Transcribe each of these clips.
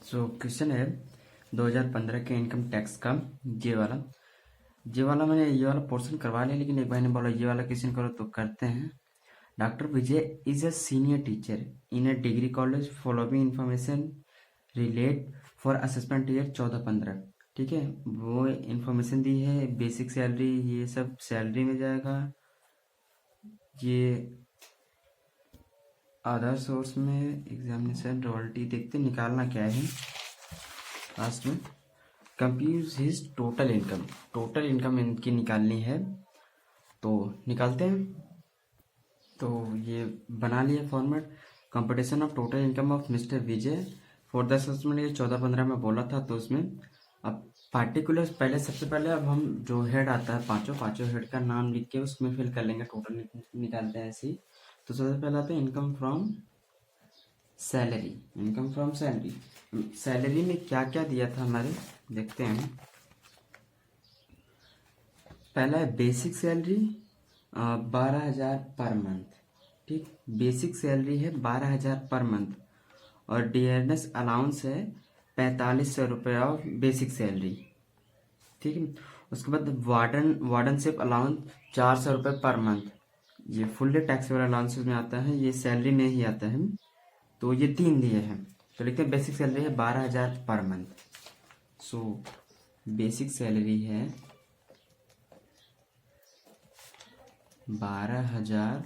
Question है 2015 के income tax का। ये वाला मैंने ये वाला पोर्शन करवा लिया, लेकिन एक भाई ने बोला ये वाला क्वेश्चन करो, तो करते हैं। Doctor Vijay is a senior teacher in a degree college following information relate for assessment year 14-15। ठीक है, वो इंफॉर्मेशन दी है। बेसिक सैलरी ये सब सैलरी में जाएगा। ये अदर सोर्स में एग्जामिनेशन रॉयल्टी देखते निकालना क्या है लास्ट में। कंप्यूज हिज टोटल इनकम इनकी निकालनी है, तो निकालते हैं। तो ये बना लिया format. Competition of total income of mister Vijay for the assessment ये 14-15 में बोला था, तो उसमें अब पार्टिकुलर पहले सबसे पहले अब हम जो हेड आता है पांचों हेड का नाम लिख के उसमें फिल कर लेंगे, टोटल निकालते हैं ऐसे ही। तो सबसे पहले आता है income from salary. Income from salary, salary में क्या क्या दिया था हमारे, देखते हैं। पहला है बेसिक सैलरी 12,000 पर मंथ। ठीक, बेसिक सैलरी है 12,000 पर मंथ, और डियरनेस अलाउंस है 4500 रुपये ऑफ बेसिक सैलरी। ठीक है, उसके बाद वार्डनशिप अलाउंस 400 रुपये पर मंथ। ये फुल्ली टैक्सेबल अलाउंसेस में आता है, ये सैलरी में ही आता है। तो ये 3 दिए हैं, तो लिखते हैं बेसिक सैलरी है 12,000 per month. So basic salary है 12,000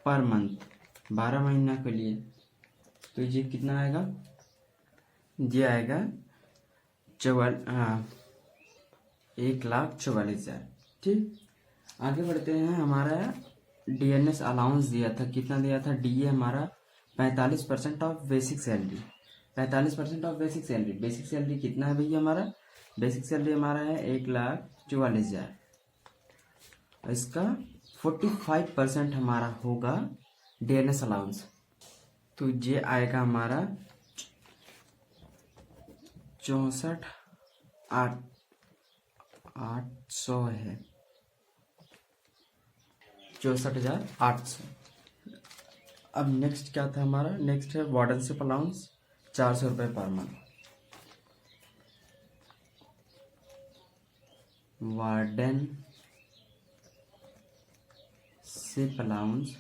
पर मंथ 12 महीना के लिए। तो ये कितना आएगा, ये आएगा 1,44,000। ठीक, आगे बढ़ते हैं। हमारा डीएनएस अलाउंस दिया था, कितना दिया था, डीए हमारा 45% of basic salary. 45% of basic salary. Basic salary कितना है भैया हमारा, बेसिक सैलरी हमारा है 1,44,000। इसका 45% हमारा होगा डीएनएस अलाउंस, तो ये आएगा हमारा 64,800 है, 64,800। अब नेक्स्ट क्या था हमारा, नेक्स्ट है वार्डनशिप अलाउंस 400 रुपये पर मंथ। वार्डनशिप अलाउंस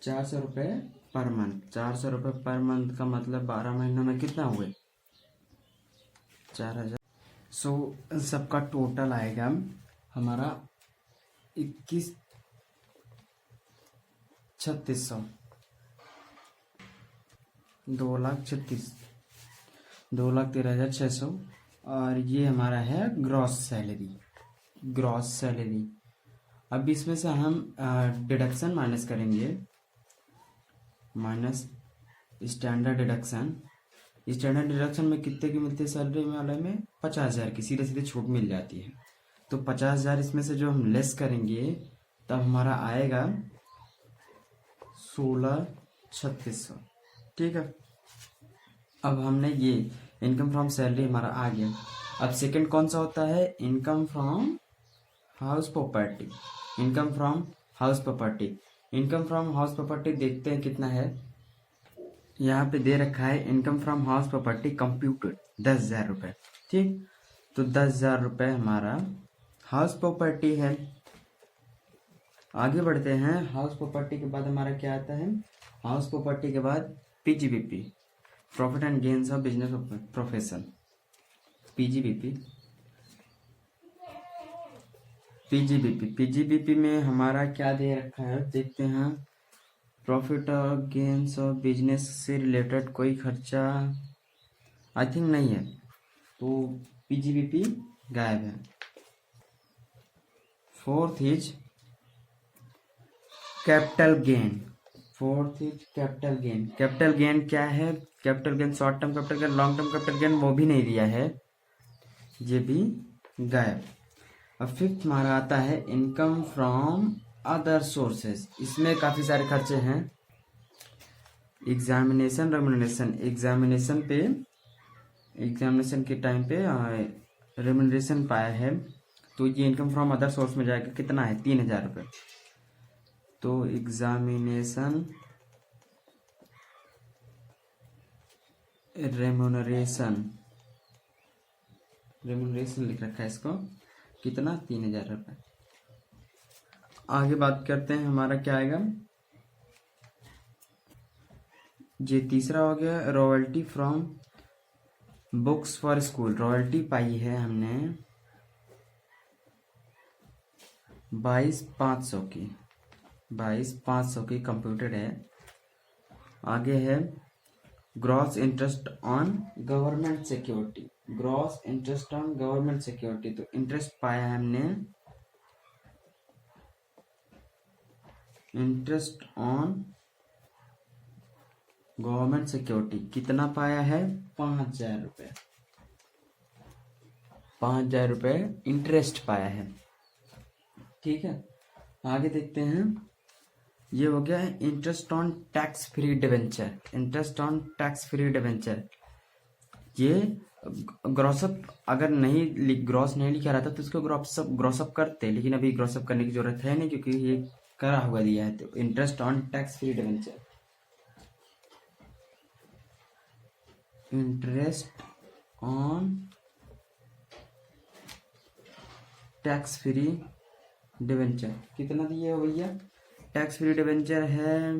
400 रुपये पर मंथ। 400 रुपये पर मंथ का मतलब 12 महीनों में कितना हुए, 4,000। सो सबका टोटल आएगा हमारा 21,36,00, 2,13,600। और ये हमारा है ग्रॉस सैलरी। अब इसमें से हम डिडक्शन माइनस करेंगे, माइनस स्टैंडर्ड डिडक्शन में कितने की मिलती है सैलरी वाले में, 50,000 की सीधे सीधे छूट मिल जाती है। तो 50,000 इसमें से जो हम लेस करेंगे, तब हमारा आएगा 16,3600। ठीक है, अब हमने ये इनकम फ्रॉम सैलरी हमारा आ गया। अब सेकंड कौन सा होता है, income from house property. Income from house property देखते हैं कितना है। यहाँ पे दे रखा है income from house property computed 10,000 रुपये। ठीक, तो 10,000 रुपये हमारा हाउस प्रॉपर्टी है। आगे बढ़ते हैं। हाउस प्रॉपर्टी के बाद हमारा क्या आता है, हाउस प्रॉपर्टी के बाद PGBP, profit and gains of business profession. PGBP में हमारा क्या दे रखा है, देखते हैं। प्रॉफिट और गेन्स ऑफ बिजनेस से रिलेटेड कोई खर्चा आई थिंक नहीं है, तो पीजीबीपी गायब है। फोर्थ इज कैपिटल गेन क्या है, capital gain short term capital gain, long term capital gain वो भी नहीं दिया है, ये भी गायब। अब फिफ्थ हमारा आता है इनकम फ्रॉम अदर सोर्सेज। इसमें काफ़ी सारे खर्चे हैं। एग्जामिनेशन के टाइम पे रेमुनरेशन पाया है, तो ये इनकम फ्रॉम अदर सोर्स में जाएगा, कितना है 3,000 रुपये। तो एग्जामिनेशन रेमुनरेशन, रेमुनरेशन लिख रखा है इसको, कितना 3,000 रुपये। आगे बात करते हैं, हमारा क्या आएगा, ये तीसरा हो गया royalty from books for school. Royalty पाई है हमने 22,500 की, 22,500 की कंप्यूटर है। आगे है gross interest on government security, gross interest on government security, तो इंटरेस्ट पाया है हमने, इंटरेस्ट ऑन गवर्नमेंट सिक्योरिटी कितना पाया है, 5,000 रुपये, 5,000 रुपये इंटरेस्ट पाया है। ठीक है, आगे देखते हैं, ये हो गया है interest on tax free debenture, interest on tax free debenture. ये ग्रॉसअप अगर नहीं ग्रॉस नहीं लिखा रहता तो इसको ग्रॉसअप करते, लेकिन अभी ग्रॉसअप करने की जरूरत है नहीं क्योंकि ये करा हुआ दिया है। तो interest on tax free debenture, interest on tax free debenture कितना दिए हो भैया, टैक्स फ्री डिवेंचर है,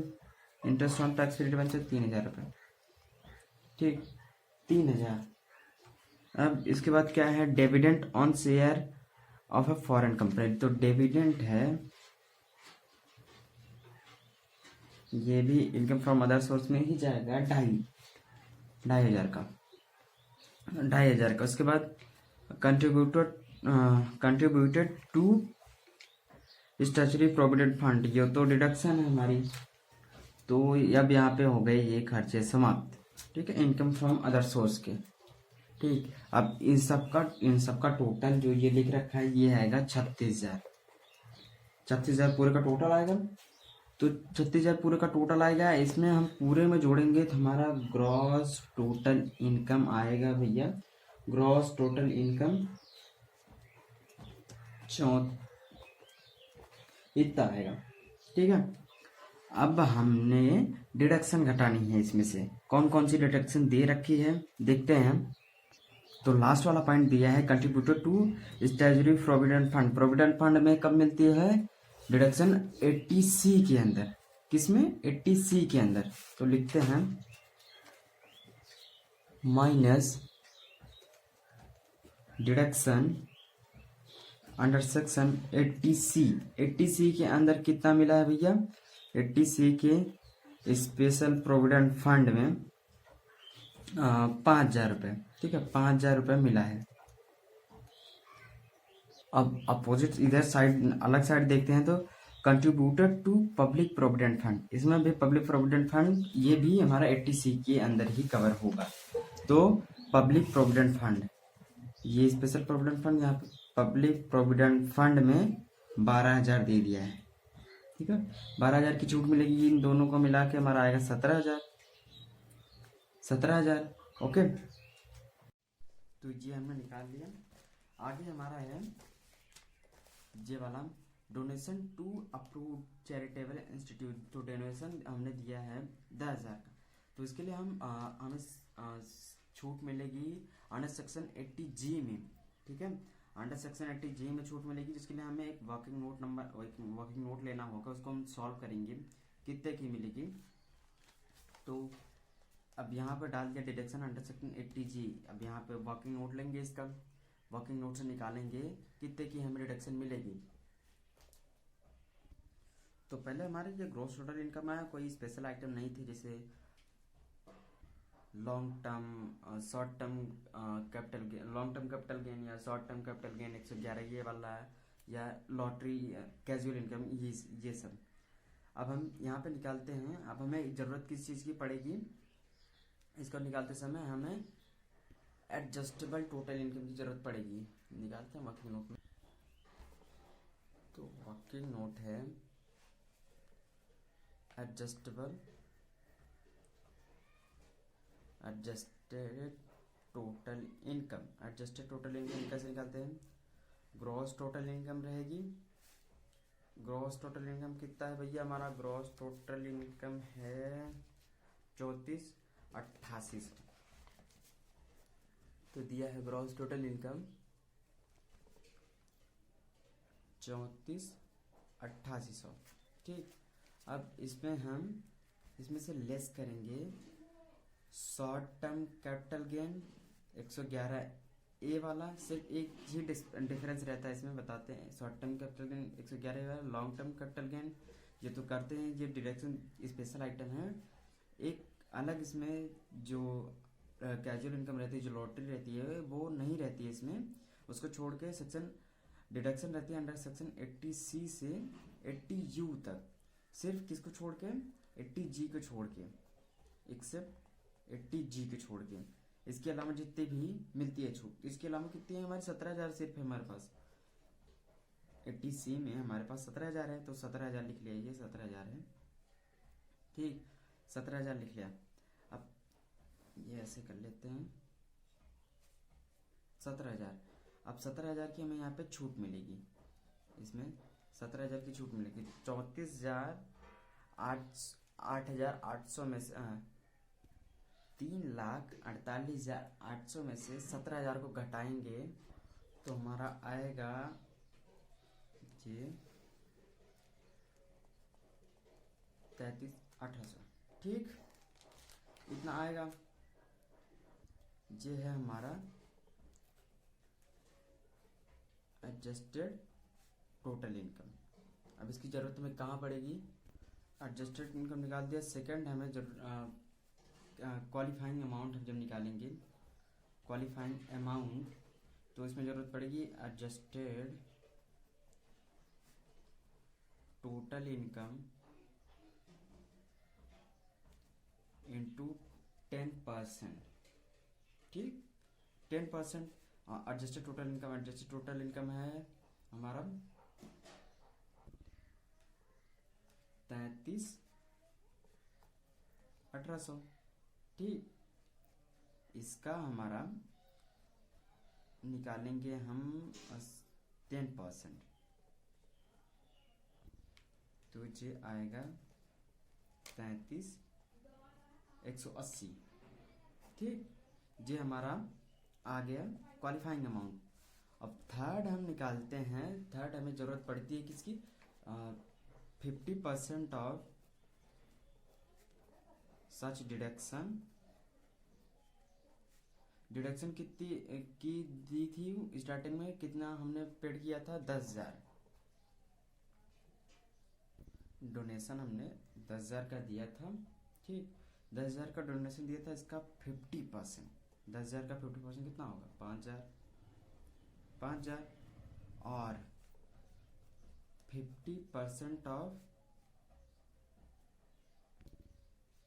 interest on tax free debenture 3,000 रुपये। ठीक, 3,000। अब इसके बाद क्या है, dividend on share of a foreign company, तो डिविडेंड है, ये भी इनकम फ्रॉम अदर सोर्स में ही जाएगा, 2,500 का, 2,500 का। उसके बाद contributed to statutory provident fund, ये तो डिडक्शन है हमारी, तो अब यहाँ पे हो गए ये खर्चे समाप्त। ठीक है, इनकम फ्रॉम अदर सोर्स के। ठीक, अब इन सब का टोटल जो ये लिख रखा है ये आएगा 36,000, 36,000 पूरे का टोटल आएगा। तो 36,000 पूरे का टोटल आएगा, इसमें हम पूरे में जोड़ेंगे तो हमारा ग्रॉस टोटल इनकम आएगा भैया, ग्रॉस टोटल इनकम इतना आएगा। ठीक है, अब हमने डिडक्शन घटानी है, इसमें से कौन कौन सी डिडक्शन दे रखी है देखते हैं। तो लास्ट वाला पॉइंट दिया है contributed to statutory provident fund, provident fund में कब मिलती है डिडक्शन, 80C के अंदर, किसमें 80C के अंदर। तो लिखते हैं minus deduction under section 80C, 80C के अंदर कितना मिला है भैया, 80C के स्पेशल प्रोविडेंट फंड में 5,000 रुपये। ठीक है, 5,000 रुपये मिला है। अब अपोजिट इधर साइड अलग साइड देखते हैं तो contributed to public provident fund, इसमें भी पब्लिक प्रोविडेंट फंड ये भी हमारा 80C के अंदर ही कवर होगा। तो पब्लिक प्रोविडेंट फंड, ये स्पेशल प्रोविडेंट फंड, यहाँ पे पब्लिक प्रोविडेंट फंड में 12,000 दे दिया है। ठीक है, 12,000 की छूट मिलेगी, इन दोनों को मिला के हमारा आएगा 17,000, 17,000। ओके, तो ये हमने निकाल लिया। आगे हमारा है ये वाला donation to approve charitable institute, तो डोनेशन हमने दिया है 10,000 का, तो इसके लिए हमें छूट मिलेगी अंडर सेक्शन 80G में। ठीक है, अंडर सेक्शन 80G में छूट मिलेगी, जिसके लिए हमें एक वर्किंग नोट लेना होगा, उसको हम सॉल्व करेंगे कितने की मिलेगी। तो अब यहाँ पर डाल दिया डिडक्शन अंडर सेक्शन 80G, अब यहाँ पे वर्किंग नोट लेंगे, इसका वर्किंग नोट से निकालेंगे कितने की हमें डिडक्शन मिलेगी। तो पहले हमारे जो ग्रॉस टोटल इनकम है, कोई स्पेशल आइटम नहीं थी, जैसे long term short term capital gain, long term capital gain या शॉर्ट टर्म कैपिटल गेन 111 ये वाला है, या लॉटरी कैजुअल इनकम, ये सब। अब हम यहाँ पे निकालते हैं, अब हमें ज़रूरत किस चीज़ की पड़ेगी, इसको निकालते समय हमें एडजस्टेबल टोटल इनकम की ज़रूरत पड़ेगी। निकालते हैं वर्किंग नोट में, तो वर्किंग नोट है adjusted total income. Adjusted total income कैसे निकालते हैं, ग्रॉस टोटल इनकम रहेगी, ग्रॉस टोटल इनकम कितना है भैया, हमारा ग्रॉस टोटल इनकम है 34,88 तो दिया है ग्रॉस टोटल इनकम 34,88,100। ठीक, अब इसमें से लेस करेंगे शॉर्ट टर्म कैपिटल गेन 111 ए वाला। सिर्फ एक ही डिफरेंस रहता है इसमें, बताते हैं। शॉर्ट टर्म कैपिटल गेन 111 वाला, लॉन्ग टर्म कैपिटल गेन ये तो करते हैं, ये डिडक्शन स्पेशल आइटम है। एक अलग इसमें जो कैजुअल इनकम रहती है, जो लॉटरी रहती है, वो नहीं रहती है इसमें। उसको छोड़ के सेक्शन डिडक्शन रहती है अंडर सेक्शन 80C से 80U तक। सिर्फ किसको छोड़ के, 80G को छोड़ के, एक्सेप्ट 80G को छोड़ के। इसके अलावा जितनी भी मिलती है छूट, इसके अलावा कितनी है हमारी 17,000 सिर्फ है हमारे पास। 80C में हमारे पास 17,000 है, तो 17,000 लिख लिया, ये 17,000 है। ठीक, 17,000 लिख लिया। अब ये ऐसे कर लेते हैं 17,000। अब 17,000 की हमें यहाँ पे छूट मिलेगी, इसमें 17,000 की छूट मिलेगी। 34,800 में से 3,48,800 में से 17,000 को घटाएंगे तो हमारा आएगा ये 33,800। ठीक, इतना आएगा। ये है हमारा एडजस्टेड टोटल इनकम। अब इसकी जरूरत हमें कहाँ पड़ेगी, एडजस्टेड इनकम निकाल दिया। सेकंड हमें क्वालिफाइंग अमाउंट हम जब निकालेंगे, क्वालिफाइंग अमाउंट, तो इसमें जरूरत पड़ेगी एडजस्टेड टोटल इनकम इंटू 10%। ठीक, 10% एडजस्टेड टोटल इनकम है हमारा 33,1800। ठीक, इसका हमारा निकालेंगे हम 10%, तो ये आएगा 33,180। ठीक, ये हमारा आ गया क्वालिफाइंग अमाउंट। अब थर्ड हम निकालते हैं। थर्ड हमें जरूरत पड़ती है किसकी, 50% ऑफ सच डिडक्शन। डिडक्शन कितनी की दी थी स्टार्टिंग में, कितना हमने पेड किया था, 10,000। डोनेशन हमने 10,000 का दिया था। ठीक, 10,000 का डोनेशन दिया था, इसका 50%, 10,000 का 50% कितना होगा, 5,000 और 50% ऑफ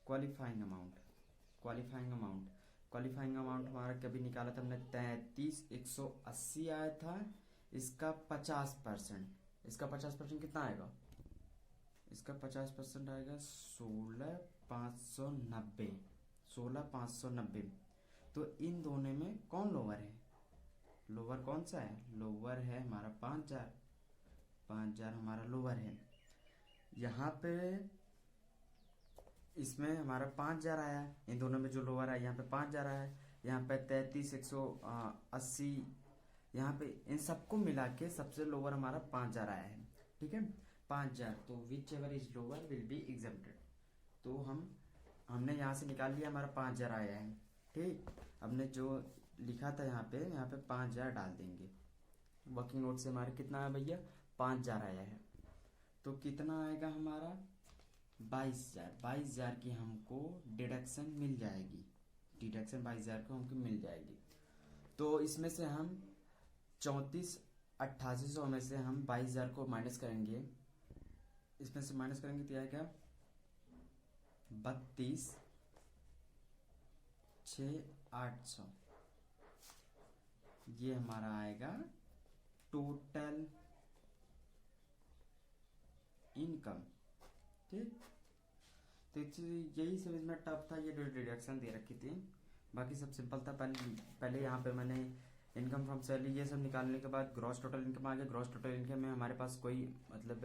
क्वालिफाइंग अमाउंट हमारा कभी निकाला था हमने 33,180 आया था। इसका 50% कितना आएगा, इसका 50% आएगा 16,590। तो इन दोनों में कौन लोअर है, लोअर कौन सा है, लोअर है हमारा 5,000 हमारा लोअर है। यहाँ पे इसमें हमारा 5,000 आया, इन दोनों में जो लोअर है यहाँ पे 5,000 आया, यहाँ पे 33,180, यहाँ पे इन सबको मिला के सबसे लोअर हमारा 5,000 आया है। ठीक है, 5,000, तो which ever is lower will be exempted. तो हमने यहाँ से निकाल लिया, हमारा 5,000 आया है। ठीक, हमने जो लिखा था यहाँ पे 5,000 डाल देंगे। वर्किंग नोट से हमारे कितना है भैया, 5,000 आया है। तो कितना आएगा हमारा 22,000 की हमको डिडक्शन मिल जाएगी। डिडक्शन 22,000 को हमको मिल जाएगी। तो इसमें से हम 34,88,000 में से हम 22,000 को माइनस करेंगे, इसमें से माइनस करेंगे तो आएगा 32,6,800। ये हमारा आएगा टोटल इनकम। ठीक, तो यही सब इसमें टफ था, ये डिडक्शन दे रखी थी, बाकी सब सिंपल था। पहले यहाँ पे मैंने इनकम फ्रॉम सैलरी ये सब निकालने के बाद ग्रॉस टोटल इनकम आ गया। ग्रॉस टोटल इनकम में हमारे पास कोई मतलब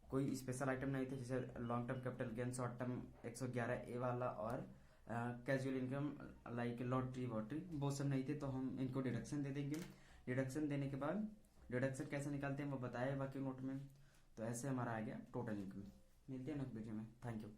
कोई स्पेशल आइटम नहीं थे, जैसे long term capital gain, short term 111 ए वाला और कैजुअल इनकम लाइक लॉटरी वॉटरी वो सब नहीं थे, तो हम इनको डिडक्शन दे देंगे। डिडक्शन देने के बाद डिडक्शन कैसे निकालते हैं वो बताया बाकी नोट में। तो ऐसे हमारा आ गया टोटल इनकम। मिलते हैं नेक्स्ट वीडियो में। Thank you.